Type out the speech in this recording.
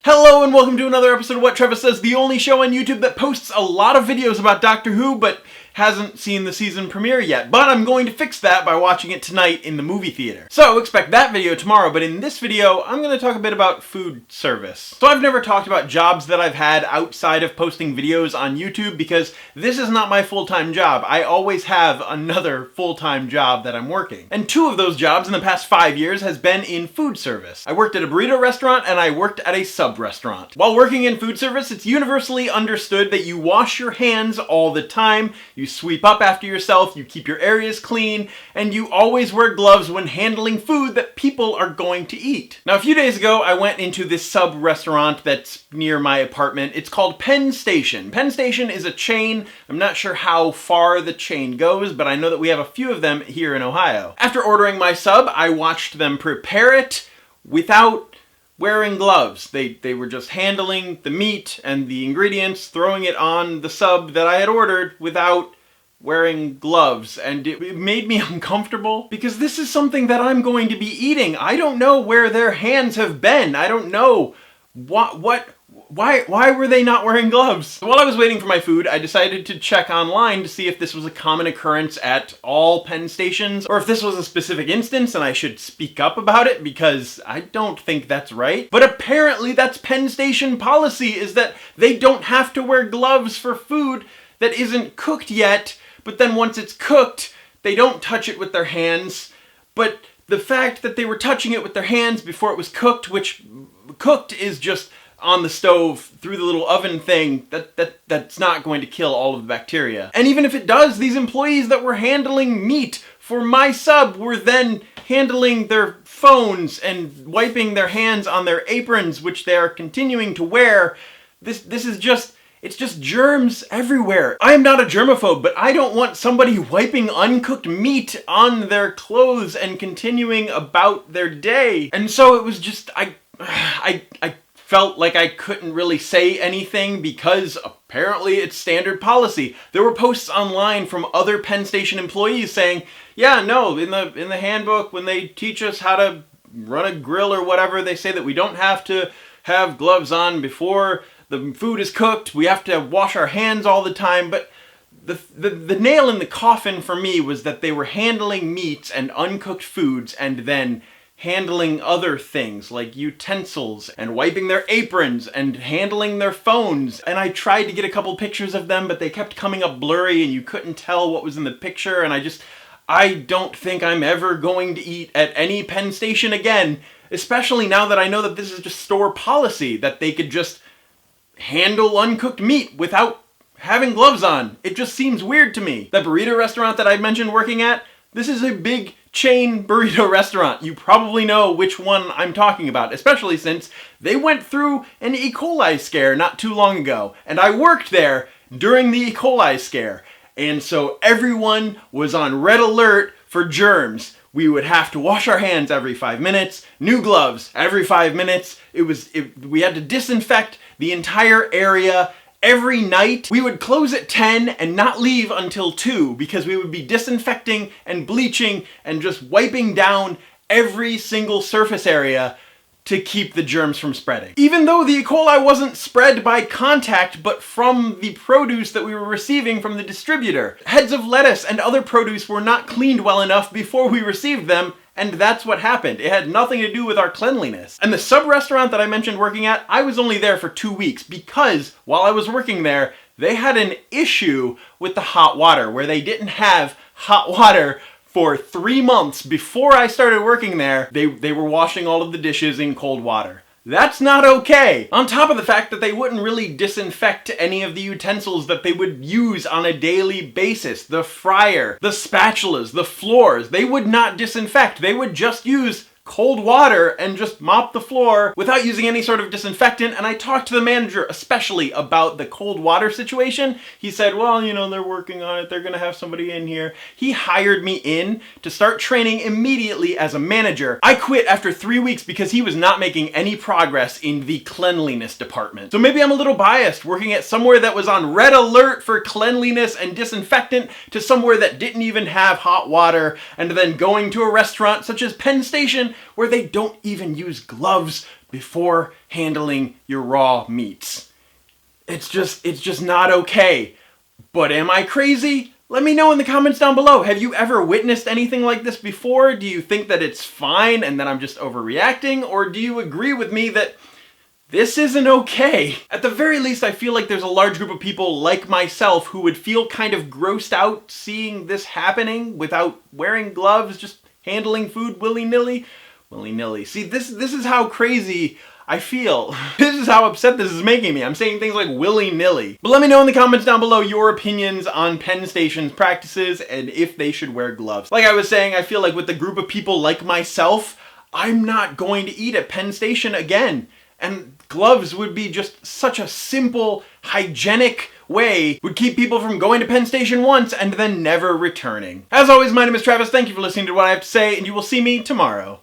Hello and welcome to another episode of What Travis Says, the only show on YouTube that posts a lot of videos about Doctor Who, but hasn't seen the season premiere yet. But I'm going to fix that by watching it tonight in the movie theater. So expect that video tomorrow, but in this video, I'm going to talk a bit about food service. So I've never talked about jobs that I've had outside of posting videos on YouTube because this is not my full-time job. I always have another full-time job that I'm working. And two of those jobs in the past 5 years has been in food service. I worked at a burrito restaurant and I worked at a sub restaurant. While working in food service, it's universally understood that you wash your hands all the time, you sweep up after yourself, you keep your areas clean, and you always wear gloves when handling food that people are going to eat. Now, a few days ago, I went into this sub restaurant that's near my apartment. It's called Penn Station. Penn Station is a chain. I'm not sure how far the chain goes, but I know that we have a few of them here in Ohio. After ordering my sub, I watched them prepare it without wearing gloves. They were just handling the meat and the ingredients, throwing it on the sub that I had ordered without wearing gloves, and it made me uncomfortable because this is something that I'm going to be eating. I don't know where their hands have been. I don't know why were they not wearing gloves? While I was waiting for my food, I decided to check online to see if this was a common occurrence at all Penn stations, or if this was a specific instance and I should speak up about it because I don't think that's right. But apparently that's Penn Station policy, is that they don't have to wear gloves for food that isn't cooked yet, but then once it's cooked, they don't touch it with their hands. But the fact that they were touching it with their hands before it was cooked, which cooked is just on the stove through the little oven thing, that's not going to kill all of the bacteria. And even if it does, these employees that were handling meat for my sub were then handling their phones and wiping their hands on their aprons, which they are continuing to wear. This is just, it's just germs everywhere. I am not a germaphobe, but I don't want somebody wiping uncooked meat on their clothes and continuing about their day. And so it was just, I felt like I couldn't really say anything because apparently it's standard policy. There were posts online from other Penn Station employees saying, yeah, no, in the handbook, when they teach us how to run a grill or whatever, they say that we don't have to have gloves on before the food is cooked. We have to wash our hands all the time. But the nail in the coffin for me was that they were handling meats and uncooked foods and then handling other things like utensils and wiping their aprons and handling their phones. And I tried to get a couple pictures of them, but they kept coming up blurry and you couldn't tell what was in the picture. And I don't think I'm ever going to eat at any Penn Station again, especially now that I know that this is just store policy, that they could just handle uncooked meat without having gloves on. It just seems weird to me. The burrito restaurant that I mentioned working at, this is a big chain burrito restaurant. You probably know which one I'm talking about, especially since they went through an E. coli scare not too long ago, and I worked there during the E. coli scare, and so everyone was on red alert for germs. We would have to wash our hands every 5 minutes, new gloves every 5 minutes. We had to disinfect the entire area. Every night, we would close at 10 and not leave until 2 because we would be disinfecting and bleaching and just wiping down every single surface area to keep the germs from spreading. Even though the E. coli wasn't spread by contact, but from the produce that we were receiving from the distributor. Heads of lettuce and other produce were not cleaned well enough before we received them, and that's what happened. It had nothing to do with our cleanliness. And the sub restaurant that I mentioned working at, I was only there for 2 weeks because while I was working there, they had an issue with the hot water where they didn't have hot water for 3 months before I started working there. They were washing all of the dishes in cold water. That's not okay. On top of the fact that they wouldn't really disinfect any of the utensils that they would use on a daily basis. The fryer, the spatulas, the floors, they would not disinfect. They would just use cold water and just mop the floor without using any sort of disinfectant. And I talked to the manager especially about the cold water situation. He said, well, you know, they're working on it. They're going to have somebody in here. He hired me in to start training immediately as a manager. I quit after 3 weeks because he was not making any progress in the cleanliness department. So maybe I'm a little biased working at somewhere that was on red alert for cleanliness and disinfectant to somewhere that didn't even have hot water, and then going to a restaurant such as Penn Station station where they don't even use gloves before handling your raw meats. It's just not okay. But am I crazy? Let me know in the comments down below. Have you ever witnessed anything like this before? Do you think that it's fine and that I'm just overreacting? Or do you agree with me that this isn't okay? At the very least, I feel like there's a large group of people like myself who would feel kind of grossed out seeing this happening without wearing gloves, just handling food willy-nilly. Willy-nilly. See, this is how crazy I feel. This is how upset this is making me. I'm saying things like willy-nilly. But let me know in the comments down below your opinions on Penn Station's practices and if they should wear gloves. Like I was saying, I feel like with the group of people like myself, I'm not going to eat at Penn Station again. And gloves would be just such a simple, hygienic way, would keep people from going to Penn Station once and then never returning. As always, my name is Travis. Thank you for listening to what I have to say, and you will see me tomorrow.